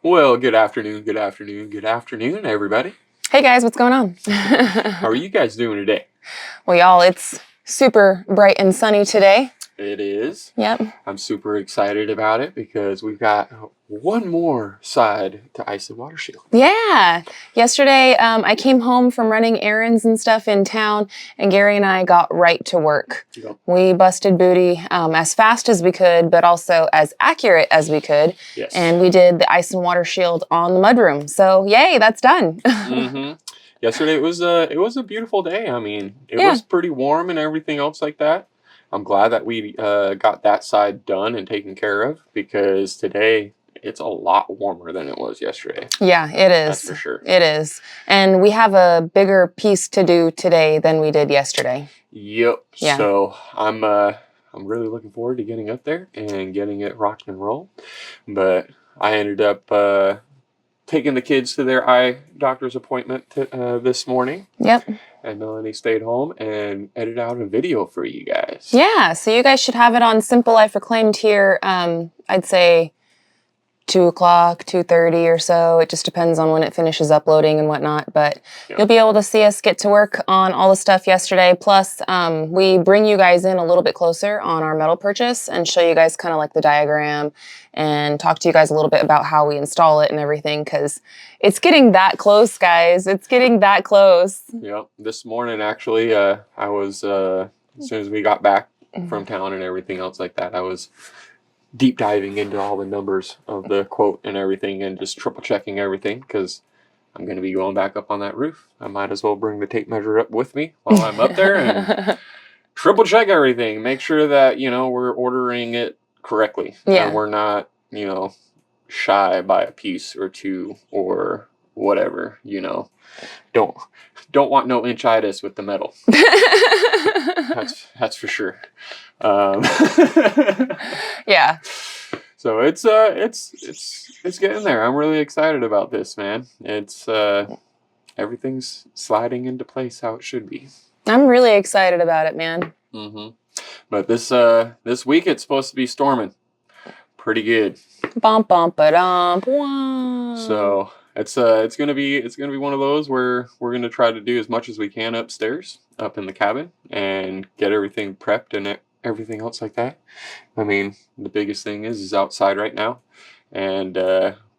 Well, good afternoon, good afternoon, good afternoon, everybody. Hey guys, what's going on? How are you guys doing today? Well, y'all, it's super bright and sunny today. It is. Yep. I'm super excited about it because we've got one more side to Ice and Water Shield. Yeah. Yesterday, I came home from running errands and stuff in town, and Gary and I got right to work. Yep. We busted booty as fast as we could, but also as accurate as we could. Yes. And we did the Ice and Water Shield on the mudroom. So, yay, that's done. Mm-hmm. Yesterday it was a beautiful day. I mean, it was pretty warm and everything else like that. I'm glad that we got that side done and taken care of because today it's a lot warmer than it was yesterday. Yeah, it is. That's for sure. It is. And we have a bigger piece to do today than we did yesterday. Yep. Yeah. So I'm really looking forward to getting up there and getting it rocked and roll. But I ended up taking the kids to their eye doctor's appointment this morning. Yep. And Melanie stayed home and edited out a video for you guys. Yeah, so you guys should have it on SimpleLifeReclaimed here, I'd say 2 o'clock, 2:30 or so. It just depends on when it finishes uploading and whatnot. But you'll be able to see us get to work on all the stuff yesterday. Plus, we bring you guys in a little bit closer on our metal purchase and show you guys kind of like the diagram and talk to you guys a little bit about how we install it and everything, because it's getting that close, guys. It's getting that close. Yep. This morning, actually, I was, as soon as we got back from town and everything else like that, I was deep diving into all the numbers of the quote and everything and just triple checking everything because I'm going to be going back up on that roof. I might as well bring the tape measure up with me while I'm up there and triple check everything. Make sure that, we're ordering it correctly. Yeah. And we're not, shy by a piece or two or whatever, Don't want no inchitis with the metal. That's for sure. Yeah. So it's getting there. I'm really excited about this, man. It's everything's sliding into place how it should be. I'm really excited about it, man. Mm-hmm. But this week it's supposed to be storming pretty good. Bump bump ba-dump. Wow. So it's gonna be one of those where we're gonna try to do as much as we can upstairs, up in the cabin, and get everything prepped and everything else like that. I mean, the biggest thing is outside right now, and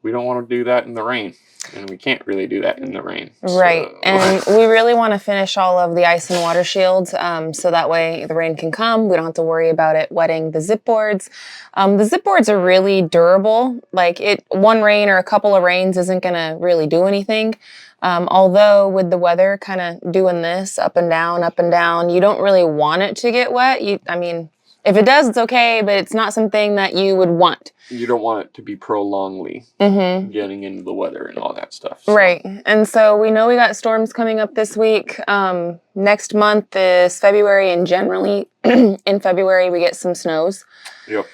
we don't want to do that in the rain, and we can't really do that in the rain. Right, so. And we really want to finish all of the ice and water shields, so that way the rain can come. We don't have to worry about it wetting the zip boards. The zip boards are really durable. Like one rain or a couple of rains isn't going to really do anything. Although with the weather kind of doing this up and down, you don't really want it to get wet. If it does, it's okay, but it's not something that you would want. You don't want it to be prolongedly getting into the weather and all that stuff. So. Right. And so we know we got storms coming up this week. Next month is February, and generally in February we get some snows. Yep.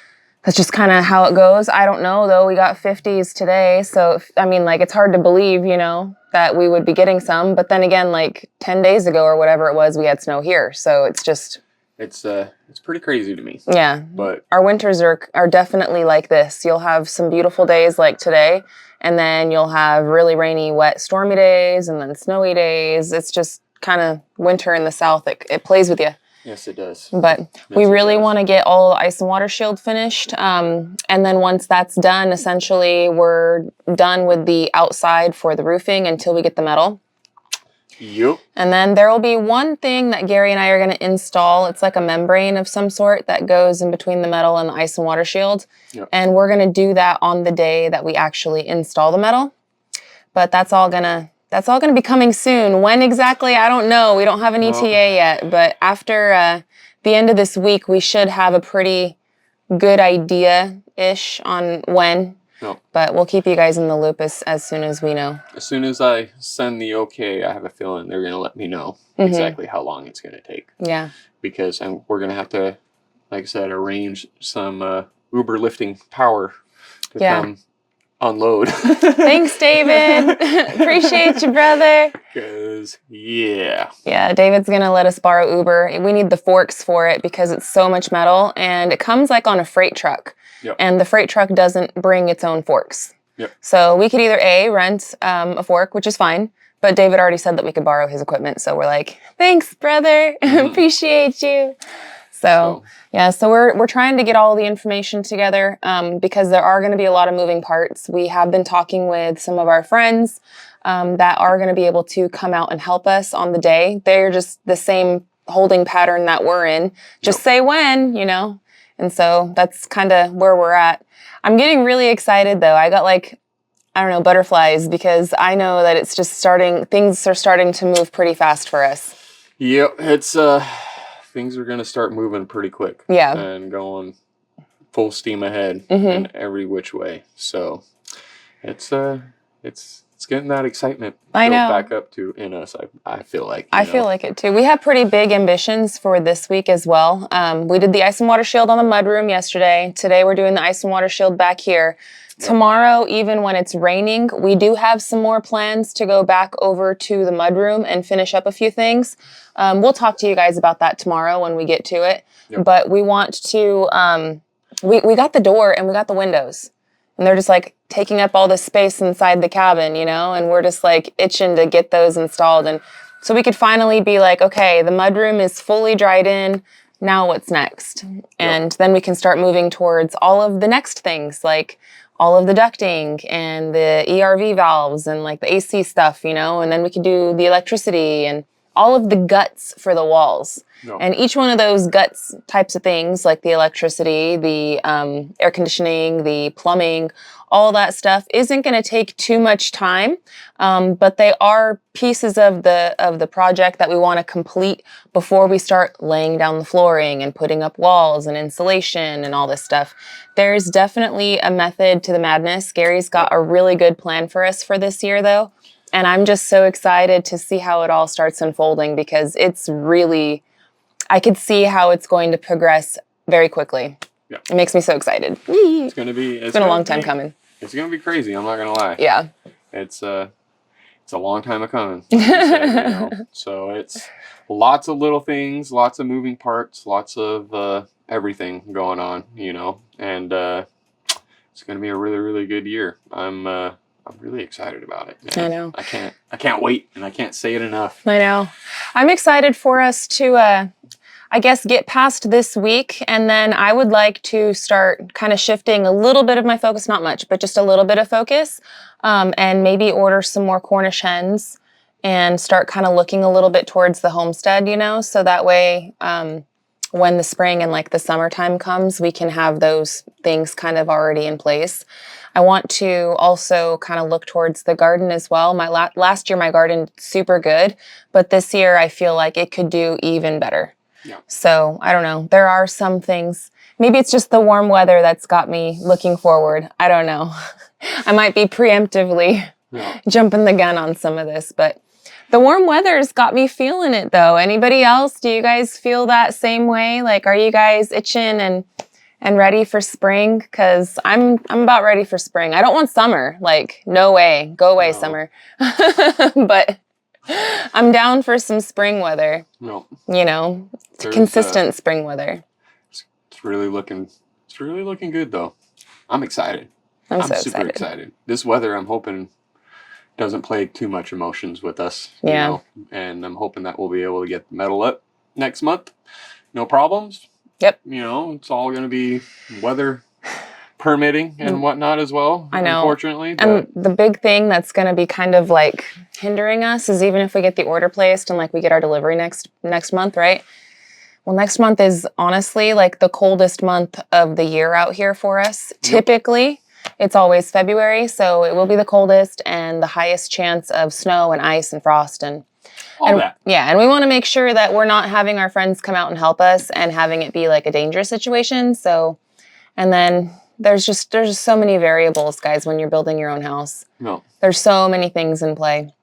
That's just kind of how it goes. I don't know, though. We got 50s today. So, it's hard to believe, that we would be getting some. But then again, 10 days ago or whatever it was, we had snow here. So it's just... It's pretty crazy to me. Yeah. But our winters are definitely like this. You'll have some beautiful days like today, and then you'll have really rainy, wet, stormy days, and then snowy days. It's just kind of winter in the South. It plays with you. Yes, it does. But we really want to get all the ice and water shield finished. And then once that's done, essentially we're done with the outside for the roofing until we get the metal. Yep. And then there will be one thing that Gary and I are going to install. It's like a membrane of some sort that goes in between the metal and the ice and water shield. Yep. And we're going to do that on the day that we actually install the metal. But that's all going to be coming soon. When exactly, I don't know. We don't have an ETA yet. But after the end of this week, we should have a pretty good idea-ish on when. Nope. But we'll keep you guys in the loop as soon as we know. As soon as I send the okay, I have a feeling they're going to let me know exactly how long it's going to take. Yeah. Because we're going to have to, like I said, arrange some Uber lifting power to come unload. Thanks, David. Appreciate you, brother. Because, yeah. Yeah, David's going to let us borrow Uber. We need the forks for it because it's so much metal, and it comes on a freight truck. Yep. And the freight truck doesn't bring its own forks. Yep. So we could either rent a fork, which is fine, but David already said that we could borrow his equipment. So we're like, thanks, brother. Appreciate you. So yeah, so we're trying to get all the information together because there are going to be a lot of moving parts. We have been talking with some of our friends that are going to be able to come out and help us on the day. They're just the same holding pattern that we're in. Just say when, you know. And so that's kind of where we're at. I'm getting really excited though. I got like, I don't know, butterflies because I know that it's just things are starting to move pretty fast for us. Yep, it's things are gonna start moving pretty quick. Yeah. And going full steam ahead in every which way. So it's getting that excitement built back up in us. I feel like. I feel like it too. We have pretty big ambitions for this week as well. We did the ice and water shield on the mudroom yesterday. Today we're doing the ice and water shield back here. Tomorrow, even when it's raining, we do have some more plans to go back over to the mudroom and finish up a few things. We'll talk to you guys about that tomorrow when we get to it. Yep. But we want to, we got the door and we got the windows. And they're just like taking up all the space inside the cabin, you know? And we're just like itching to get those installed. And so we could finally be like, okay, the mudroom is fully dried in. Now what's next? And then we can start moving towards all of the next things, like all of the ducting and the ERV valves and like the AC stuff, you know, and then we could do the electricity and all of the guts for the walls. And each one of those guts types of things, like the electricity, the air conditioning, the plumbing, all that stuff isn't going to take too much time, but they are pieces of the project that we want to complete before we start laying down the flooring and putting up walls and insulation and all this stuff. There's definitely a method to the madness. Gary's got a really good plan for us for this year, though, and I'm just so excited to see how it all starts unfolding because it's really, I could see how it's going to progress very quickly. Yeah. It makes me so excited. It's been a long time coming. It's going to be crazy. I'm not going to lie. Yeah. It's a long time coming. Like you said, you know? So it's lots of little things, lots of moving parts, lots of everything going on, you know, and it's going to be a really, really good year. I'm really excited about it. Man. I know. I can't wait, and I can't say it enough. I know. I'm excited for us to, I guess, get past this week, and then I would like to start kind of shifting a little bit of my focus, not much, but just a little bit of focus, and maybe order some more Cornish hens and start kind of looking a little bit towards the homestead, you know, so that way when the spring and like the summertime comes, we can have those things kind of already in place. I want to also kind of look towards the garden as well. My last year, my garden super good, but this year I feel like it could do even better. Yeah. So I don't know. There are some things. Maybe it's just the warm weather that's got me looking forward. I don't know. I might be preemptively jumping the gun on some of this, but the warm weather's got me feeling it though. Anybody else? Do you guys feel that same way? Like, are you guys itching and ready for spring? Because I'm about ready for spring. I don't want summer. Like, no way. Go away, summer. But I'm down for some spring weather. No. You know, consistent spring weather. It's really looking good though. I'm excited. I'm so super excited. This weather, I'm hoping, doesn't play too much emotions with us. You know? And I'm hoping that we'll be able to get the metal up next month. No problems. Yep. You know, it's all going to be weather permitting and whatnot as well. I know. Unfortunately. And the big thing that's going to be kind of like hindering us is even if we get the order placed and like we get our delivery next month, right? Well, next month is honestly like the coldest month of the year out here for us. Yep. Typically, it's always February, so it will be the coldest and the highest chance of snow and ice and frost and all that. Yeah, and we want to make sure that we're not having our friends come out and help us and having it be like a dangerous situation. So, and then there's just so many variables, guys, when you're building your own house. No. There's so many things in play.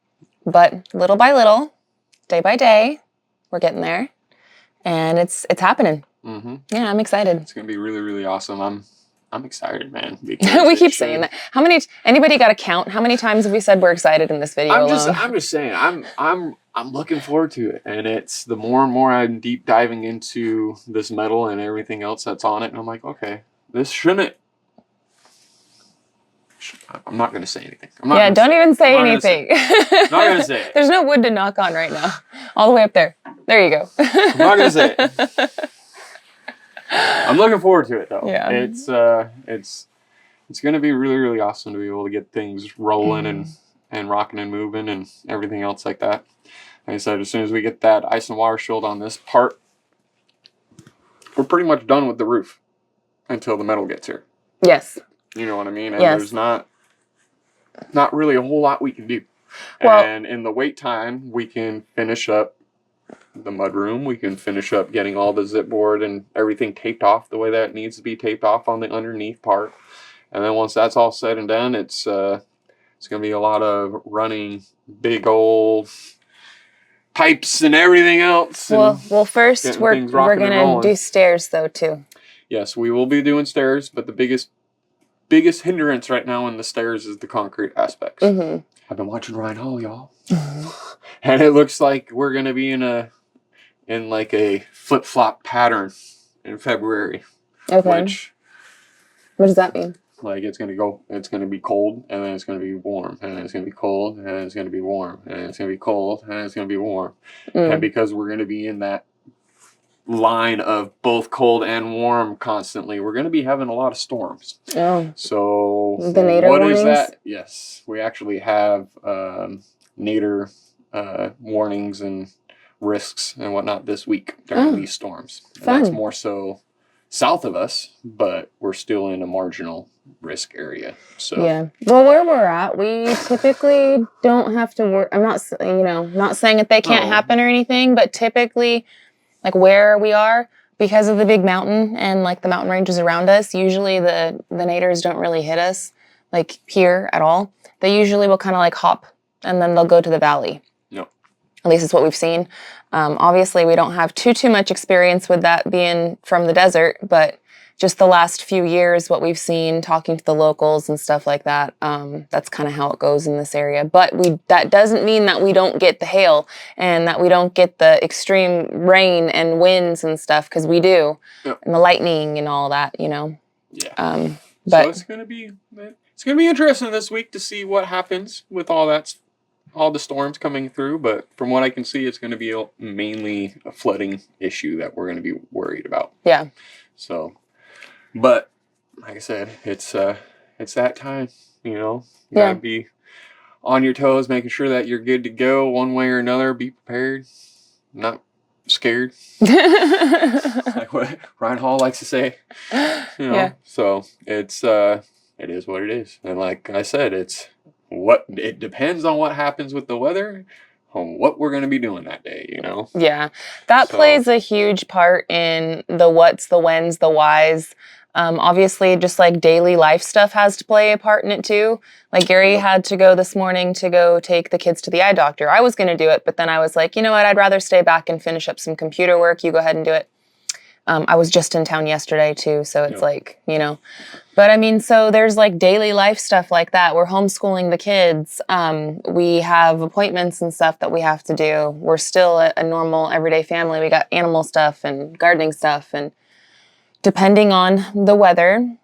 But little by little, day by day, we're getting there. And it's happening. Mm-hmm. Yeah, I'm excited. It's going to be really, really awesome. I'm excited, man. We keep saying that. Anybody got a count? How many times have we said we're excited in this video I'm just saying, I'm looking forward to it. And it's the more and more I'm deep diving into this metal and everything else that's on it. And I'm like, okay, this shouldn't I'm not going to say anything. Don't even say anything. I'm not going to say it. There's no wood to knock on right now. All the way up there. There you go. I'm not going to say it. I'm looking forward to it, though. Yeah. It's going to be really, really awesome to be able to get things rolling and rocking and moving and everything else like that. Like I said, as soon as we get that ice and water shield on this part, we're pretty much done with the roof until the metal gets here. Yes. You know what I mean? And yes. there's not really a whole lot we can do. Well, and in the wait time, we can finish up the mudroom. We can finish up getting all the zip board and everything taped off the way that it needs to be taped off on the underneath part. And then once that's all said and done, it's going to be a lot of running big old pipes and everything else. Well, first we're going to do stairs though too. Yes, we will be doing stairs, but the biggest hindrance right now in the stairs is the concrete aspects. Mm-hmm. I've been watching Ryan Hall, y'all, and it looks like we're going to be in like a flip-flop pattern in February. Okay. What does that mean? Like it's going to be cold, and then it's going to be warm, and then it's going to be cold, and then it's going to be warm, and then it's going to be cold, and then it's going to be warm. And because we're going to be in that line of both cold and warm constantly, we're going to be having a lot of storms. Oh. So the nadir warnings? Is that? Yes. We actually have nadir warnings and risks and whatnot this week during these storms. Fun. That's more so south of us, but we're still in a marginal risk area. So yeah. Well, where we're at, we typically don't have to work. I'm not, not saying that they can't happen or anything, but typically, like where we are, because of the big mountain and like the mountain ranges around us, usually the nadirs don't really hit us like here at all. They usually will kind of like hop and then they'll go to the valley. No. At least it's what we've seen. Obviously, we don't have too much experience with that being from the desert, but just the last few years, what we've seen, talking to the locals and stuff like that, that's kind of how it goes in this area. But that doesn't mean that we don't get the hail and that we don't get the extreme rain and winds and stuff, because we do, and the lightning and all that, Yeah. But so it's gonna be interesting this week to see what happens with all the storms coming through. But from what I can see, it's going to be mainly a flooding issue that we're going to be worried about. Yeah. So. But like I said, it's that time, You gotta be on your toes, making sure that you're good to go one way or another. Be prepared, not scared. Like what Ryan Hall likes to say. Yeah. So it is what it is, and like I said, it depends on what happens with the weather, on what we're going to be doing that day, Yeah, that plays a huge part in the what's, the when's, the why's. Obviously, just like daily life stuff has to play a part in it too. Like Gary had to go this morning to go take the kids to the eye doctor. I was going to do it, but then I was like, you know what? I'd rather stay back and finish up some computer work. You go ahead and do it. I was just in town yesterday too, so it's like, But I mean, so there's like daily life stuff like that. We're homeschooling the kids. We have appointments and stuff that we have to do. We're still a normal everyday family. We got animal stuff and gardening stuff, and depending on the weather,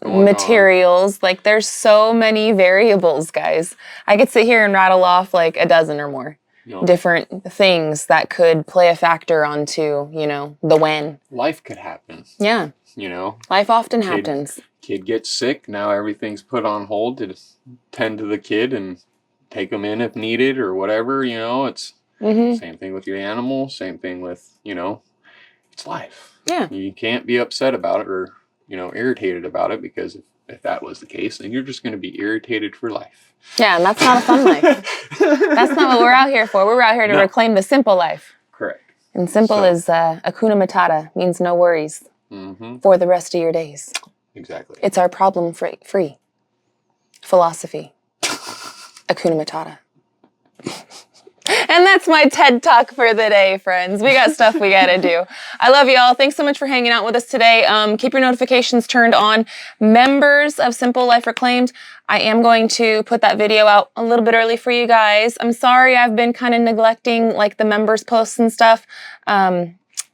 materials. Like there's so many variables, guys. I could sit here and rattle off like a dozen or more different things that could play a factor onto, the when. Life could happen. Yeah. Life often happens. Kid gets sick. Now everything's put on hold to tend to the kid and take them in if needed or whatever. It's same thing with your animal. Same thing with, it's life. Yeah. You can't be upset about it or, irritated about it, because if that was the case, then you're just going to be irritated for life. Yeah, and that's not a fun life. That's not what we're out here for. We're out here to reclaim the simple life. Correct. And simple is Hakuna Matata, means no worries for the rest of your days. Exactly. It's our problem-free philosophy. Hakuna Matata. And that's my TED Talk for the day, friends. We got stuff we got to do. I love y'all. Thanks so much for hanging out with us today. Keep your notifications turned on. Members of Simple Life Reclaimed, I am going to put that video out a little bit early for you guys. I'm sorry I've been kind of neglecting like the members posts and stuff.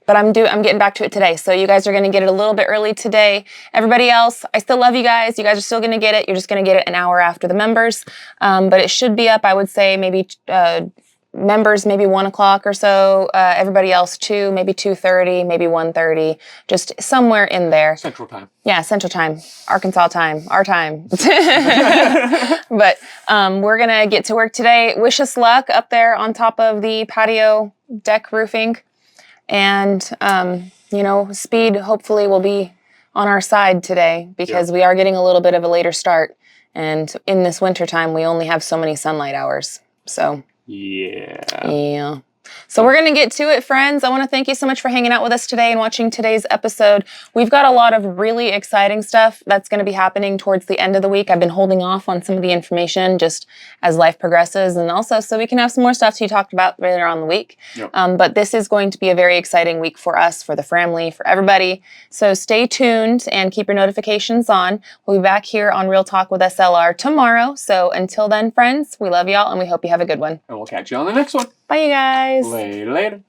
but I'm getting back to it today. So you guys are going to get it a little bit early today. Everybody else, I still love you guys. You guys are still going to get it. You're just going to get it an hour after the members. But it should be up, I would say, maybe members maybe 1 o'clock or so. Everybody else 2, maybe 2:30, maybe 1:30, just somewhere in there. Central time. Yeah, Central Time, Arkansas time, our time. But we're going to get to work today. Wish us luck up there on top of the patio deck roofing. And, speed hopefully will be on our side today because we are getting a little bit of a later start. And in this wintertime, we only have so many sunlight hours. So, yeah. So we're going to get to it, friends. I want to thank you so much for hanging out with us today and watching today's episode. We've got a lot of really exciting stuff that's going to be happening towards the end of the week. I've been holding off on some of the information just as life progresses, and also so we can have some more stuff to talk about later on in the week. Yep. But this is going to be a very exciting week for us, for the family, for everybody. So stay tuned and keep your notifications on. We'll be back here on Real Talk with SLR tomorrow. So until then, friends, we love y'all and we hope you have a good one. And we'll catch you on the next one. Bye, you guys. Later.